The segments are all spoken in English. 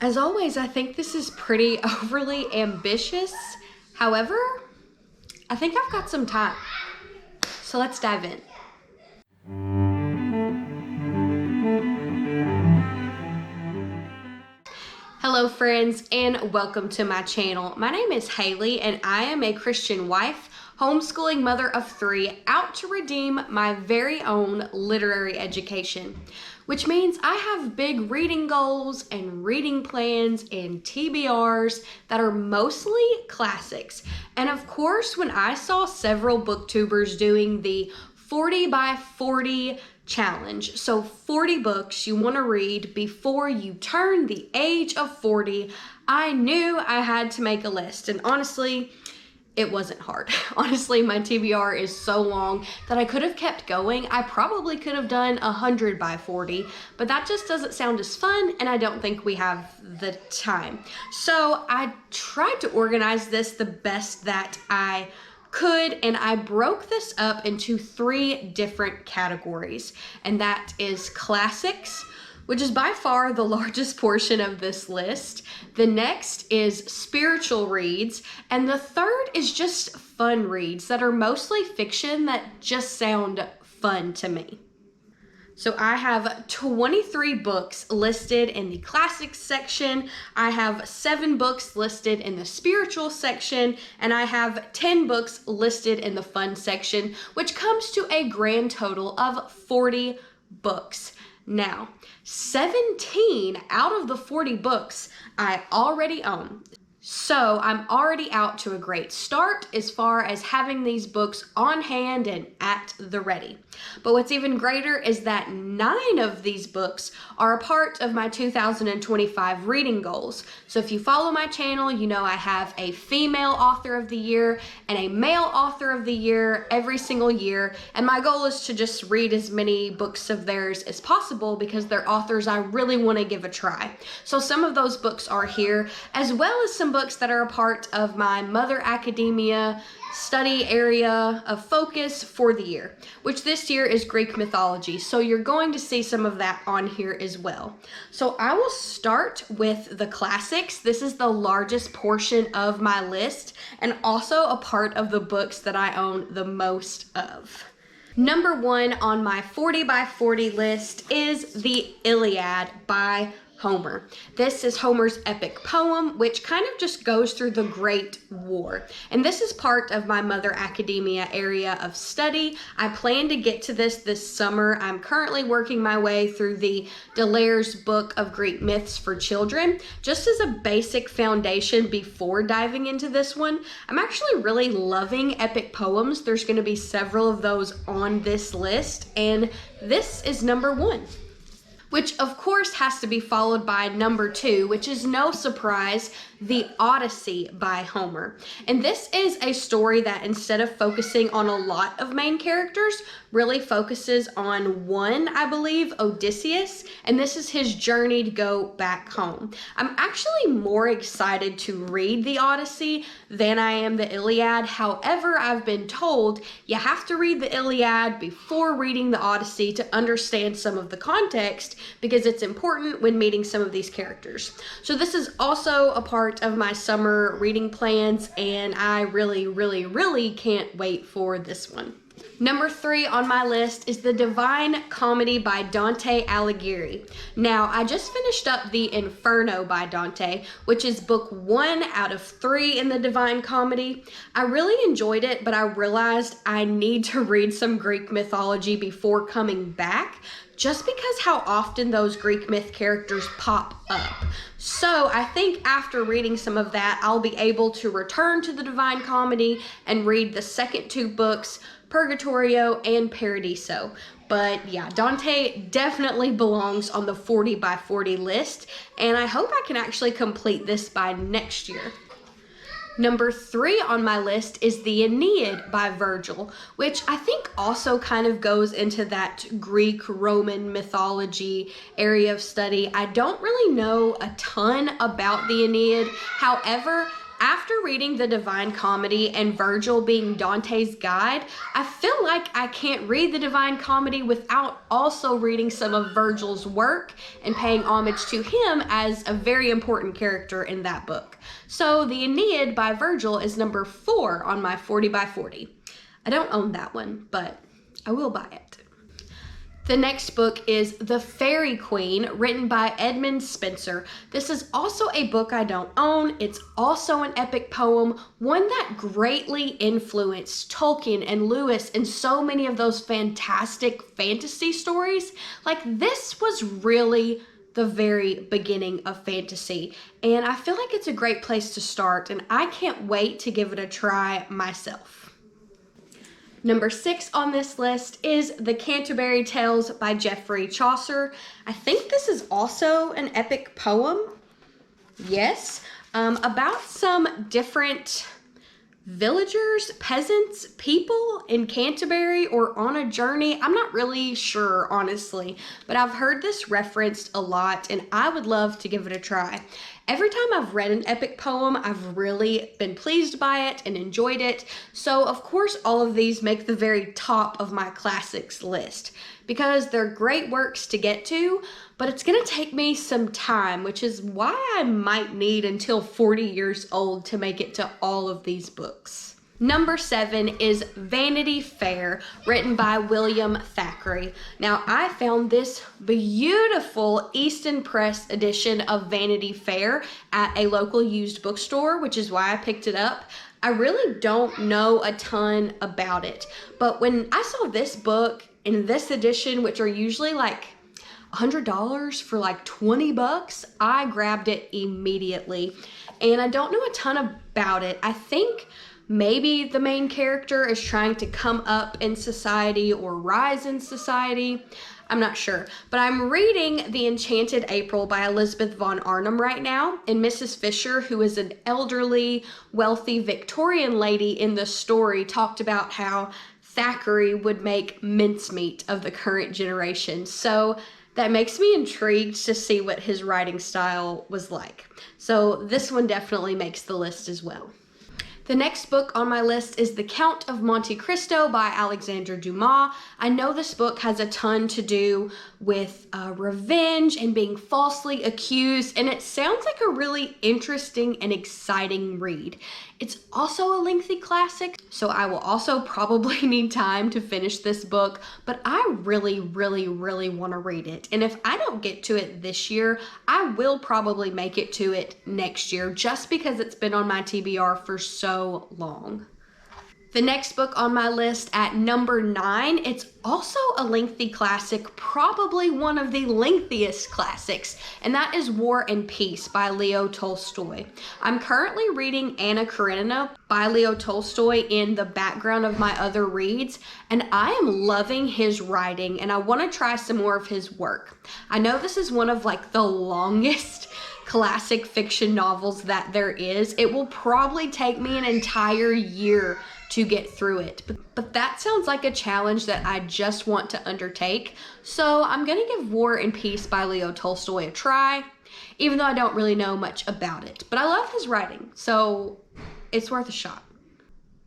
As always, I think this is pretty overly ambitious. However, I think I've got some time. So let's dive in. Hello friends, and welcome to my channel. My name is Haley, and I am a Christian wife, homeschooling mother of 3, out to redeem my very own literary education, which means I have big reading goals and reading plans and TBRs that are mostly classics. And of course, when I saw several booktubers doing the 40 by 40 challenge, so 40 books you want to read before you turn the age of 40, I knew I had to make a list. And honestly, it wasn't hard. Honestly, my TBR is so long that I could have kept going. I probably could have done 100 by 40, but that just doesn't sound as fun, and I don't think we have the time. So I tried to organize this the best that I could, and I broke this up into 3 different categories, and that is classics, which is by far the largest portion of this list. The next is spiritual reads, and the third is just fun reads that are mostly fiction that just sound fun to me. So I have 23 books listed in the classics section, I have 7 books listed in the spiritual section, and I have 10 books listed in the fun section, which comes to a grand total of 40 books. Now, 17 out of the 40 books I already own. So I'm already out to a great start as far as having these books on hand and at the ready. But what's even greater is that 9 of these books are a part of my 2025 reading goals. So if you follow my channel, you know I have a female author of the year and a male author of the year every single year. And my goal is to just read as many books of theirs as possible because they're authors I really want to give a try. So some of those books are here, as well as some books that are a part of my Mother Academia study area of focus for the year, which this year is Greek mythology. So you're going to see some of that on here as well. So I will start with the classics. This is the largest portion of my list and also a part of the books that I own the most of. Number 1 on my 40 by 40 list is the Iliad by Homer. This is Homer's epic poem, which kind of just goes through the Great War. And this is part of my Mother Academia area of study. I plan to get to this summer. I'm currently working my way through the Delaire's Book of Greek Myths for Children, just as a basic foundation before diving into this one. I'm actually really loving epic poems. There's going to be several of those on this list, and this is number 1. Which of course has to be followed by number 2, which is no surprise, the Odyssey by Homer. And this is a story that, instead of focusing on a lot of main characters, really focuses on one, I believe, Odysseus, and this is his journey to go back home. I'm actually more excited to read the Odyssey than I am the Iliad. However, I've been told you have to read the Iliad before reading the Odyssey to understand some of the context, because it's important when meeting some of these characters. So this is also a part of my summer reading plans, and I really can't wait for this one. Number 3 on my list is the Divine Comedy by Dante Alighieri. Now, I just finished up the Inferno by Dante, which is book 1 out of 3 in the Divine Comedy. I really enjoyed it, but I realized I need to read some Greek mythology before coming back, just because how often those Greek myth characters pop up. So I think after reading some of that, I'll be able to return to the Divine Comedy and read the second 2 books, Purgatorio and Paradiso. But yeah, Dante definitely belongs on the 40 by 40 list, and I hope I can actually complete this by next year. Number 3 on my list is the Aeneid by Virgil, which I think also kind of goes into that Greek-Roman mythology area of study. I don't really know a ton about the Aeneid. However, after after reading the Divine Comedy and Virgil being Dante's guide, I feel like I can't read the Divine Comedy without also reading some of Virgil's work and paying homage to him as a very important character in that book. So the Aeneid by Virgil is number 4 on my 40 by 40. I don't own that one, but I will buy it. The next book is The Fairy Queen, written by Edmund Spenser. This is also a book I don't own. It's also an epic poem, one that greatly influenced Tolkien and Lewis and so many of those fantastic fantasy stories. Like, this was really the very beginning of fantasy, and I feel like it's a great place to start, and I can't wait to give it a try myself. Number 6 on this list is The Canterbury Tales by Geoffrey Chaucer. I think this is also an epic poem. Yes, about some different villagers, peasants, people in Canterbury or on a journey. I'm not really sure, honestly, but I've heard this referenced a lot and I would love to give it a try. Every time I've read an epic poem, I've really been pleased by it and enjoyed it. So of course, all of these make the very top of my classics list because they're great works to get to, but it's gonna take me some time, which is why I might need until 40 years old to make it to all of these books. Number 7 is Vanity Fair, written by William Thackeray. Now, I found this beautiful Easton Press edition of Vanity Fair at a local used bookstore, which is why I picked it up. I really don't know a ton about it, but when I saw this book in this edition, which are usually like $100 for like 20 bucks, I grabbed it immediately. And I don't know a ton about it. I think maybe the main character is trying to come up in society or rise in society. I'm not sure, but I'm reading The Enchanted April by Elizabeth von Arnim right now, and Mrs. Fisher, who is an elderly, wealthy Victorian lady in the story, talked about how Thackeray would make mincemeat of the current generation. So that makes me intrigued to see what his writing style was like. So this one definitely makes the list as well. The next book on my list is The Count of Monte Cristo by Alexandre Dumas. I know this book has a ton to do with revenge and being falsely accused, and it sounds like a really interesting and exciting read. It's also a lengthy classic, so I will also probably need time to finish this book, but I really want to read it. And if I don't get to it this year, I will probably make it to it next year, just because it's been on my TBR for so long. The next book on my list at number 9, it's also a lengthy classic, probably one of the lengthiest classics, and that is War and Peace by Leo Tolstoy. I'm currently reading Anna Karenina by Leo Tolstoy in the background of my other reads, and I am loving his writing, and I want to try some more of his work. I know this is one of like the longest classic fiction novels that there is. It will probably take me an entire year to get through it. But that sounds like a challenge that I just want to undertake. So I'm gonna give War and Peace by Leo Tolstoy a try, even though I don't really know much about it. But I love his writing, so it's worth a shot.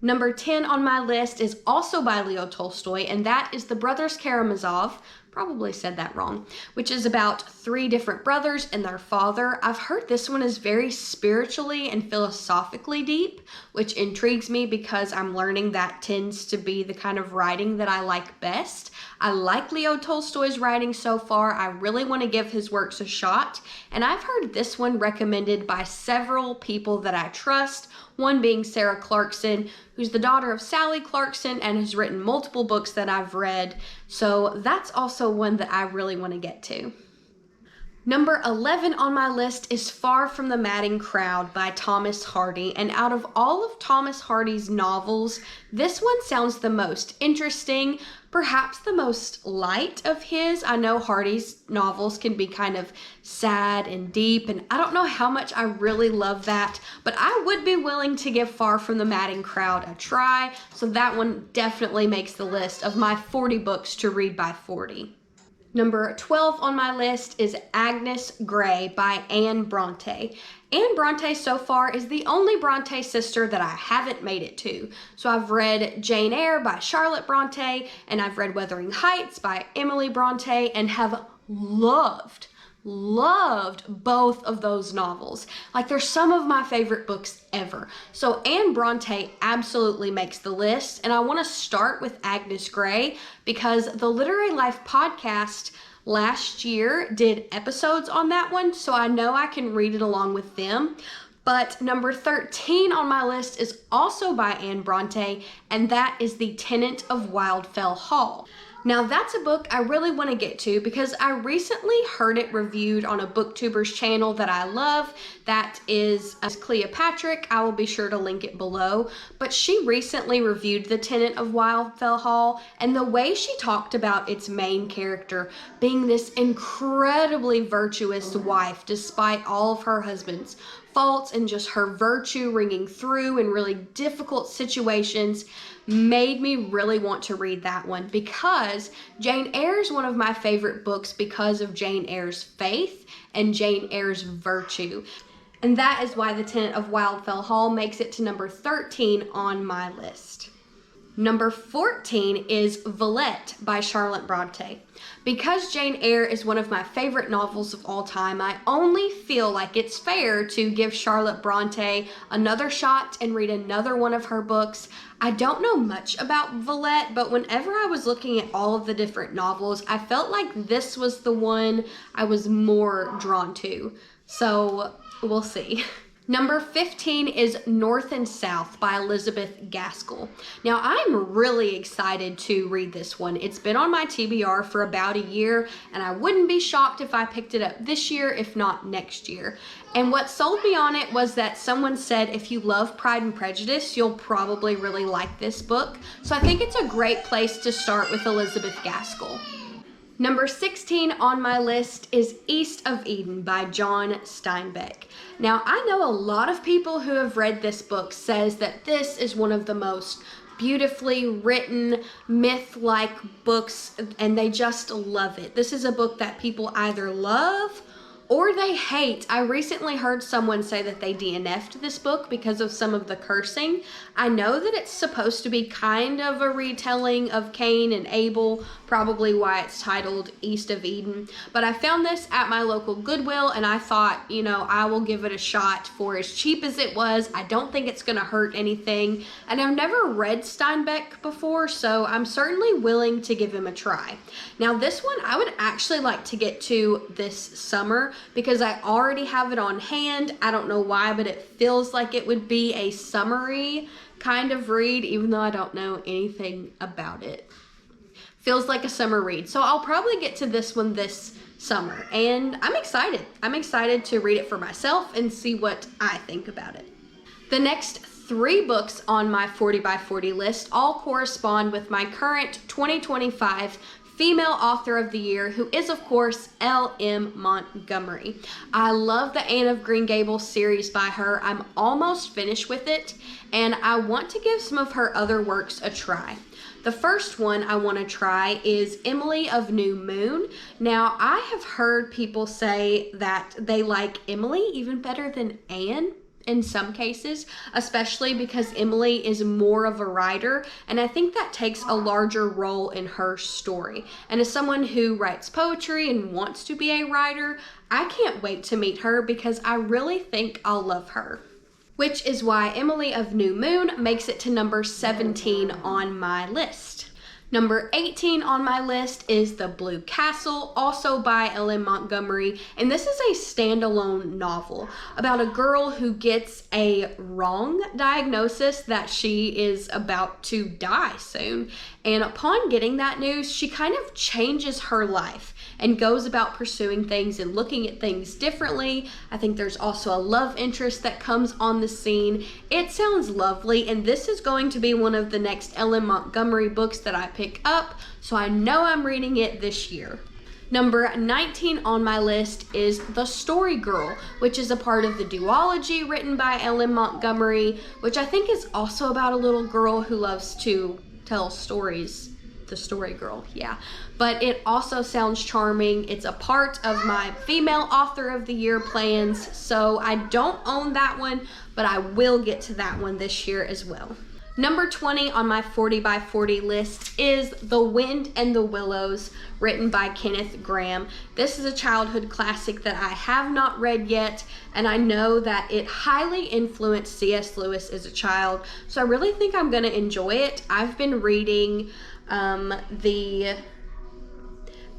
Number 10 on my list is also by Leo Tolstoy, and that is The Brothers Karamazov, probably said that wrong, which is about 3 different brothers and their father. I've heard this one is very spiritually and philosophically deep, which intrigues me because I'm learning that tends to be the kind of writing that I like best. I like Leo Tolstoy's writing so far. I really want to give his works a shot, and I've heard this one recommended by several people that I trust, one being Sarah Clarkson, who's the daughter of Sally Clarkson and has written multiple books that I've read. So that's also one that I really want to get to. Number 11 on my list is Far from the Madding Crowd by Thomas Hardy, and out of all of Thomas Hardy's novels, this one sounds the most interesting, perhaps the most light of his. I know Hardy's novels can be kind of sad and deep, and I don't know how much I really love that, but I would be willing to give Far from the Madding Crowd a try, so that one definitely makes the list of my 40 books to read by 40. Number 12 on my list is Agnes Gay by Anne Bronte. Anne Bronte so far is the only Bronte sister that I haven't made it to. So I've read Jane Eyre by Charlotte Bronte, and I've read Wuthering Heights by Emily Bronte, and have loved both of those novels. Like, they're some of my favorite books ever. So Anne Bronte absolutely makes the list, and I want to start with Agnes Gay because the Literary Life podcast last year did episodes on that one, so I know I can read it along with them. But number 13 on my list is also by Anne Bronte, and that is The Tenant of Wildfell Hall. Now, that's a book I really want to get to because I recently heard it reviewed on a booktuber's channel that I love. That is Cleopatra. I will be sure to link it below. But she recently reviewed The Tenant of Wildfell Hall, and the way she talked about its main character being this incredibly virtuous wife despite all of her husband's faults, and just her virtue ringing through in really difficult situations made me really want to read that one, because Jane Eyre is one of my favorite books because of Jane Eyre's faith and Jane Eyre's virtue. And that is why The Tenant of Wildfell Hall makes it to number 13 on my list. Number 14 is Vallet by Charlotte Bronte. Because Jane Eyre is one of my favorite novels of all time, I only feel like it's fair to give Charlotte Bronte another shot and read another one of her books. I don't know much about Vallet, but whenever I was looking at all of the different novels, I felt like this was the one I was more drawn to. So we'll see. Number 15 is North and South by Elizabeth Gaskell. Now, I'm really excited to read this one. It's been on my TBR for about a year, and I wouldn't be shocked if I picked it up this year, if not next year. And what sold me on it was that someone said if you love Pride and Prejudice, you'll probably really like this book. So I think it's a great place to start with Elizabeth Gaskell. Number 16 on my list is East of Eden by John Steinbeck. Now, I know a lot of people who have read this book says that this is one of the most beautifully written, myth-like books, and they just love it. This is a book that people either love or they hate. I recently heard someone say that they DNF'd this book because of some of the cursing. I know that it's supposed to be kind of a retelling of Cain and Abel, probably why it's titled East of Eden. But I found this at my local Goodwill, and I thought, I will give it a shot for as cheap as it was. I don't think it's going to hurt anything. And I've never read Steinbeck before, so I'm certainly willing to give him a try. Now, this one I would actually like to get to this summer, because I already have it on hand. I don't know why, but it feels like it would be a summery kind of read, even though I don't know anything about it. Feels like a summer read. So I'll probably get to this one this summer, and I'm excited. I'm excited to read it for myself and see what I think about it. The next 3 books on my 40 by 40 list all correspond with my current 2025 Female Author of the Year, who is, of course, L.M. Montgomery. I love the Anne of Green Gables series by her. I'm almost finished with it, and I want to give some of her other works a try. The first one I want to try is Emily of New Moon. Now, I have heard people say that they like Emily even better than Anne in some cases, especially because Emily is more of a writer, and I think that takes a larger role in her story. And as someone who writes poetry and wants to be a writer, I can't wait to meet her because I really think I'll love her. Which is why Emily of New Moon makes it to number 17 on my list. Number 18 on my list is The Blue Castle, also by L.M. Montgomery, and this is a standalone novel about a girl who gets a wrong diagnosis that she is about to die soon, and upon getting that news, she kind of changes her life and goes about pursuing things and looking at things differently. I think there's also a love interest that comes on the scene. It sounds lovely, and this is going to be one of the next L.M. Montgomery books that I pick up, so I know I'm reading it this year. Number 19 on my list is The Story Girl, which is a part of the duology written by L.M. Montgomery, which I think is also about a little girl who loves to tell stories The Story Girl, yeah. But it also sounds charming. It's a part of my Female Author of the Year plans, so I don't own that one, but I will get to that one this year as well. Number 20 on my 40 by 40 list is The Wind and the Willows, written by Kenneth Grahame. This is a childhood classic that I have not read yet, and I know that it highly influenced C.S. Lewis as a child, so I really think I'm going to enjoy it. I've been reading the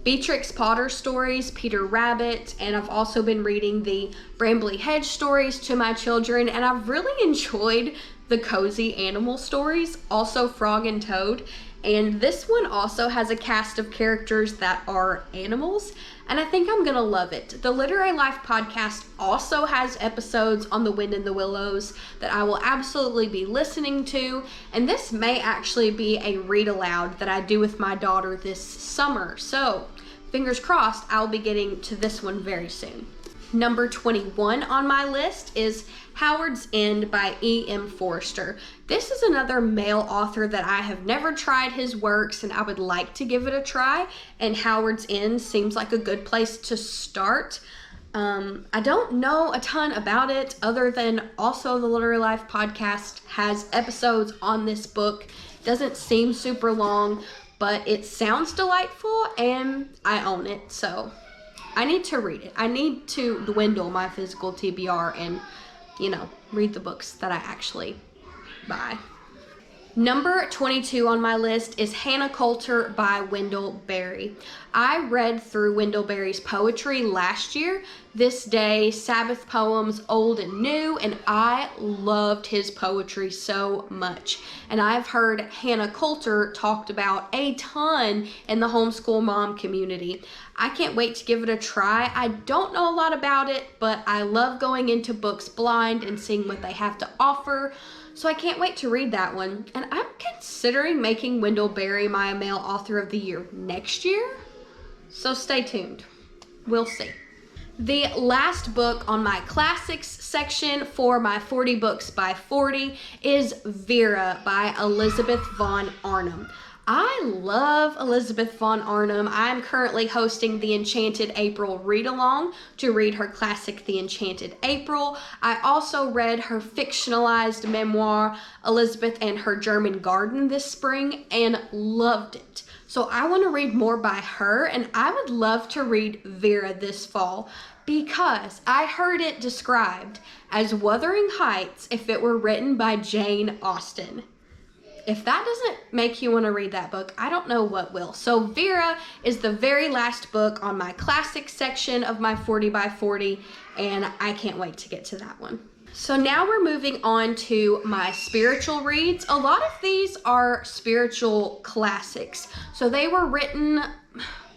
Beatrix Potter stories, Peter Rabbit, and I've also been reading the Brambley Hedge stories to my children, and I've really enjoyed the cozy animal stories, also Frog and Toad. And this one also has a cast of characters that are animals, and I think I'm gonna love it. The Literary Life podcast also has episodes on The Wind and the Willows that I will absolutely be listening to, and this may actually be a read aloud that I do with my daughter this summer. So fingers crossed, I'll be getting to this one very soon. Number 21 on my list is Howard's End by E.M. Forster. This is another male author that I have never tried his works, and I would like to give it a try, and Howard's End seems like a good place to start. I don't know a ton about it other than also the Literary Life podcast has episodes on this book. Doesn't seem super long, but it sounds delightful and I own it, so I need to read it. I need to dwindle my physical TBR and, read the books that I actually buy. Number 22 on my list is Hannah Coulter by Wendell Berry. I read through Wendell Berry's poetry last year, This Day, Sabbath Poems, Old and New, and I loved his poetry so much. And I've heard Hannah Coulter talked about a ton in the homeschool mom community. I can't wait to give it a try. I don't know a lot about it, but I love going into books blind and seeing what they have to offer. So I can't wait to read that one. And I'm considering making Wendell Berry my Male Author of the Year next year. So stay tuned. We'll see. The last book on my classics section for my 40 books by 40 is Vera by Elizabeth Von Arnim. I love Elizabeth Von Arnim. I'm currently hosting the Enchanted April read-along to read her classic, The Enchanted April. I also read her fictionalized memoir, Elizabeth and Her German Garden, this spring and loved it. So I want to read more by her, and I would love to read Vera this fall because I heard it described as Wuthering Heights if it were written by Jane Austen. If that doesn't make you want to read that book, I don't know what will. So Vera is the very last book on my classics section of my 40 by 40, and I can't wait to get to that one. So now we're moving on to my spiritual reads. A lot of these are spiritual classics. So they were written,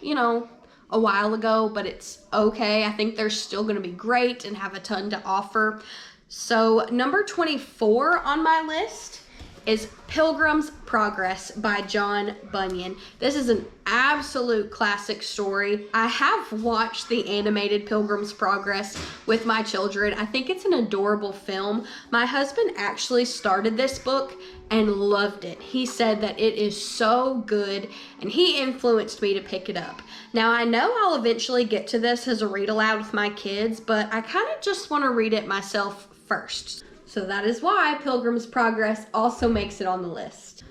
a while ago, but it's okay. I think they're still going to be great and have a ton to offer. So number 24 on my list is Pilgrims Progress by John Bunyan. This is an absolute classic story. I have watched the animated Pilgrims Progress with my children. I think it's an adorable film. My husband actually started this book and loved it. He said that it is so good and he influenced me to pick it up. Now I know I'll eventually get to this as a read aloud with my kids, but I kind of just want to read it myself first. So that is why Pilgrim's Progress also makes it on the list.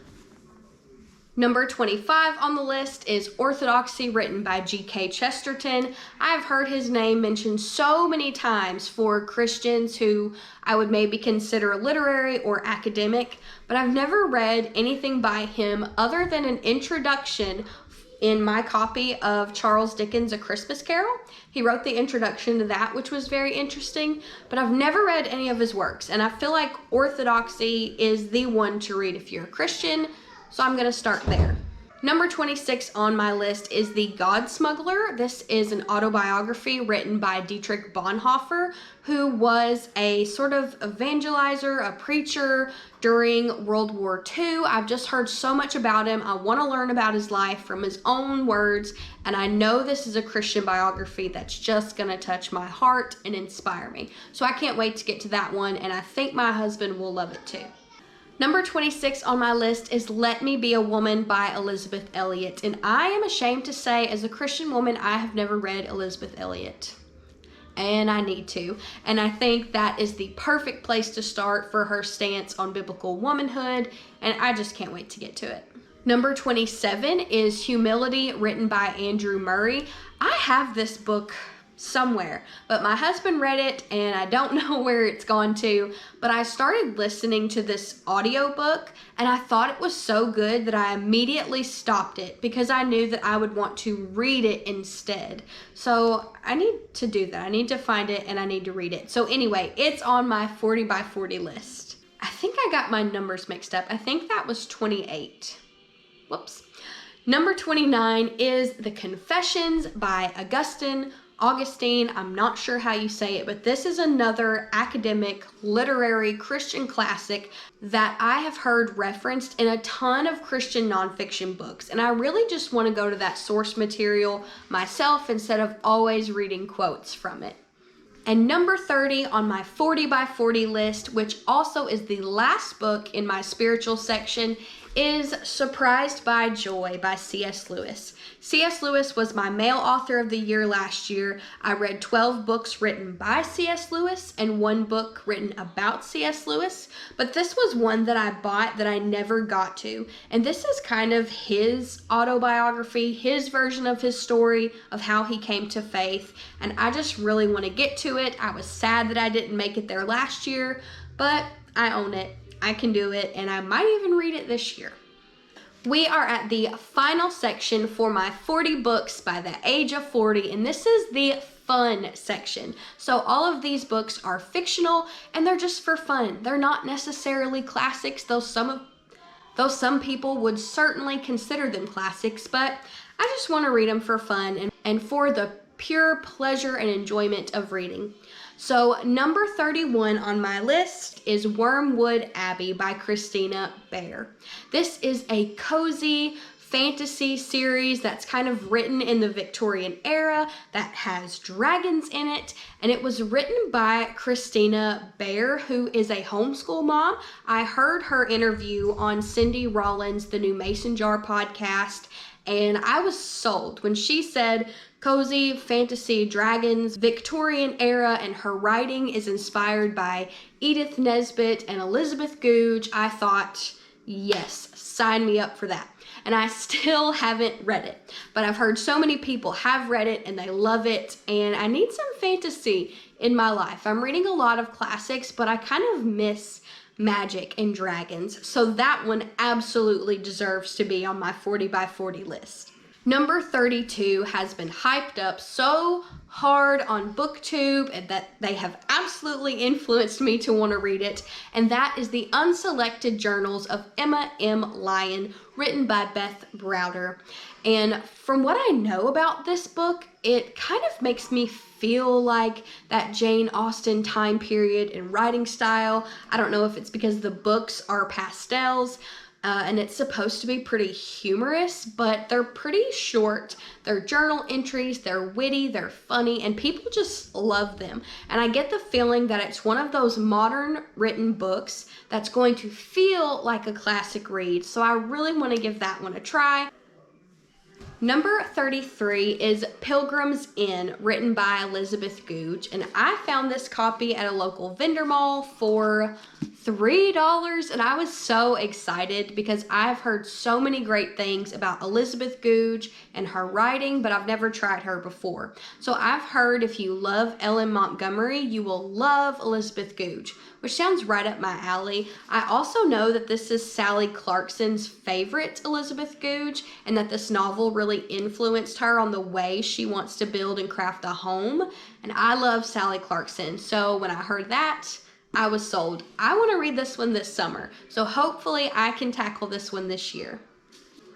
Number 25 on the list is Orthodoxy, written by G.K. Chesterton. I've heard his name mentioned so many times for Christians who I would maybe consider literary or academic, but I've never read anything by him other than an introduction in my copy of Charles Dickens' A Christmas Carol. He wrote the introduction to that, which was very interesting, but I've never read any of his works, and I feel like Orthodoxy is the one to read if you're a Christian, so I'm gonna start there. Number 26 on my list is The God Smuggler. This is an autobiography written by Dietrich Bonhoeffer, who was a sort of evangelizer, a preacher during World War II. I've just heard so much about him. I want to learn about his life from his own words, and I know this is a Christian biography that's just going to touch my heart and inspire me. So I can't wait to get to that one, and I think my husband will love it too. Number 26 on my list is Let Me Be a Woman by Elizabeth Elliot. And I am ashamed to say, as a Christian woman, I have never read Elizabeth Elliot. And I need to. And I think that is the perfect place to start for her stance on biblical womanhood. And I just can't wait to get to it. Number 27 is Humility, written by Andrew Murray. I have this book somewhere, but my husband read it and I don't know where it's gone to, but I started listening to this audiobook and I thought it was so good that I immediately stopped it because I knew that I would want to read it instead. So I need to do that. I need to find it and I need to read it. So anyway, it's on my 40 by 40 list. I think I got my numbers mixed up. I think that was 28. Whoops. Number 29 is The Confessions by Augustine, I'm not sure how you say it, but this is another academic, literary, Christian classic that I have heard referenced in a ton of Christian nonfiction books. And I really just want to go to that source material myself instead of always reading quotes from it. And number 30 on my 40 by 40 list, which also is the last book in my spiritual section, is Surprised by Joy by C.S. Lewis. C.S. Lewis was my male author of the year last year. I read 12 books written by C.S. Lewis and 1 book written about C.S. Lewis, but this was one that I bought that I never got to. And this is kind of his autobiography, his version of his story of how he came to faith, and I just really want to get to it. I was sad that I didn't make it there last year, but I own it. I can do it, and I might even read it this year. We are at the final section for my 40 books by the age of 40, and this is the fun section. So all of these books are fictional, and they're just for fun. They're not necessarily classics, though some people would certainly consider them classics, but I just want to read them for fun and for the pure pleasure and enjoyment of reading. So number 31 on my list is Wormwood Abbey by Christina Bear. This is a cozy fantasy series that's kind of written in the Victorian era that has dragons in it, and it was written by Christina Bear, who is a homeschool mom. I heard her interview on Cindy Rollins, the new Mason Jar podcast, and I was sold when she said cozy fantasy dragons, Victorian era, and her writing is inspired by Edith Nesbit and Elizabeth Goudge. I thought, yes, sign me up for that. And I still haven't read it, but I've heard so many people have read it and they love it, and I need some fantasy in my life. I'm reading a lot of classics, but I kind of miss magic and dragons, so that one absolutely deserves to be on my 40 by 40 list. Number 32 has been hyped up so hard on booktube and that they have absolutely influenced me to want to read it, and that is the Unselected Journals of Emma M. Lyon, written by Beth Browder. And from what I know about this book, it kind of makes me feel like that Jane Austen time period and writing style. I don't know if it's because the books are pastels, and it's supposed to be pretty humorous, but they're pretty short. They're journal entries, they're witty, they're funny, and people just love them. And I get the feeling that it's one of those modern written books that's going to feel like a classic read, so I really want to give that one a try. Number 33 is Pilgrims Inn, written by Elizabeth Goudge, and I found this copy at a local vendor mall for $3, and I was so excited because I've heard so many great things about Elizabeth Goudge and her writing, but I've never tried her before. So I've heard if you love Ellen Montgomery, you will love Elizabeth Goudge, which sounds right up my alley. I also know that this is Sally Clarkson's favorite Elizabeth Goudge, and that this novel really influenced her on the way she wants to build and craft a home, and I love Sally Clarkson, so when I heard that, I was sold. I want to read this one this summer, so hopefully I can tackle this one this year.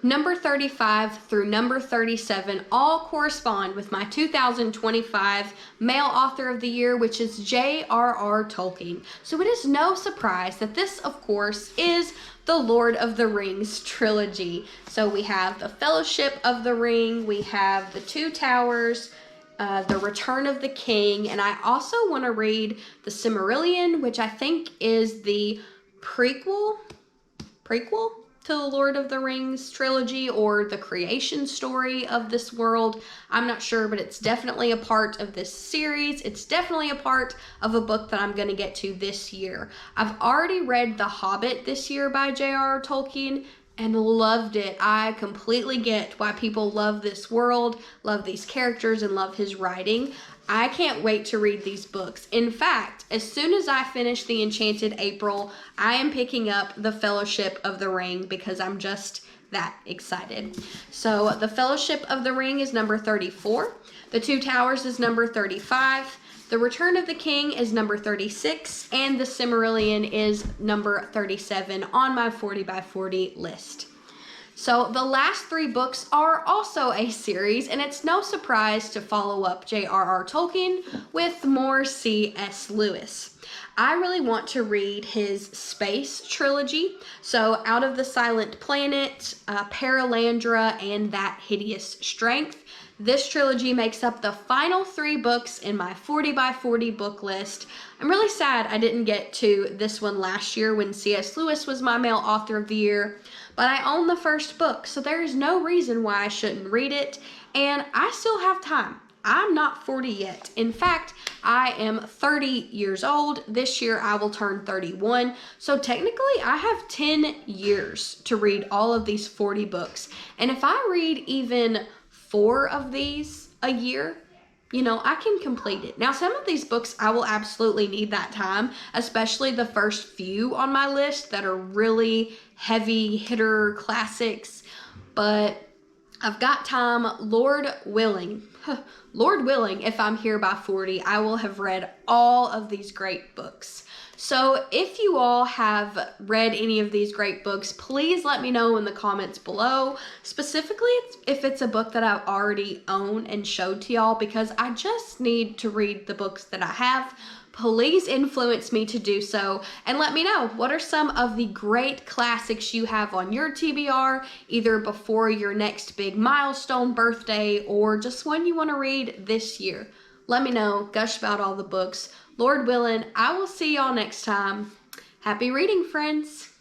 Number 35 through number 37 all correspond with my 2025 Male Author of the Year, which is JRR Tolkien. So it is no surprise that this, of course, is the Lord of the Rings trilogy. So we have the Fellowship of the Ring, we have the Two Towers, the Return of the King, and I also want to read the Silmarillion, which I think is the prequel prequel to the Lord of the Rings trilogy or the creation story of this world. I'm not sure, but it's definitely a part of this series. It's definitely a part of a book that I'm going to get to this year. I've already read The Hobbit this year by JRR Tolkien and loved it. I completely get why people love this world, love these characters, and love his writing. I can't wait to read these books. In fact, as soon as I finish The Enchanted April, I am picking up The Fellowship of the Ring because I'm just that excited. So The Fellowship of the Ring is number 34. The Two Towers is number 35. The Return of the King is number 36. And The Silmarillion is number 37 on my 40 by 40 list. So the last 3 books are also a series, and it's no surprise to follow up J.R.R. Tolkien with more C.S. Lewis. I really want to read his space trilogy, so Out of the Silent Planet, Paralandra, and That Hideous Strength. This trilogy makes up the final 3 books in my 40 by 40 book list. I'm really sad I didn't get to this one last year when C.S. Lewis was my male author of the year, but I own the first book, so there is no reason why I shouldn't read it, and I still have time. I'm not 40 yet. In fact, I am 30 years old. This year I will turn 31, so technically I have 10 years to read all of these 40 books, and if I read even 4 of these a year, I can complete it. Now, some of these books, I will absolutely need that time, especially the first few on my list that are really heavy hitter classics, but I've got time. Lord willing, if I'm here by 40, I will have read all of these great books. So if you all have read any of these great books, please let me know in the comments below, specifically if it's a book that I've already owned and showed to y'all, because I just need to read the books that I have. Please influence me to do so and let me know what are some of the great classics you have on your TBR, either before your next big milestone birthday or just one you want to read this year. Let me know, gush about all the books. Lord willing, I will see y'all next time. Happy reading, friends.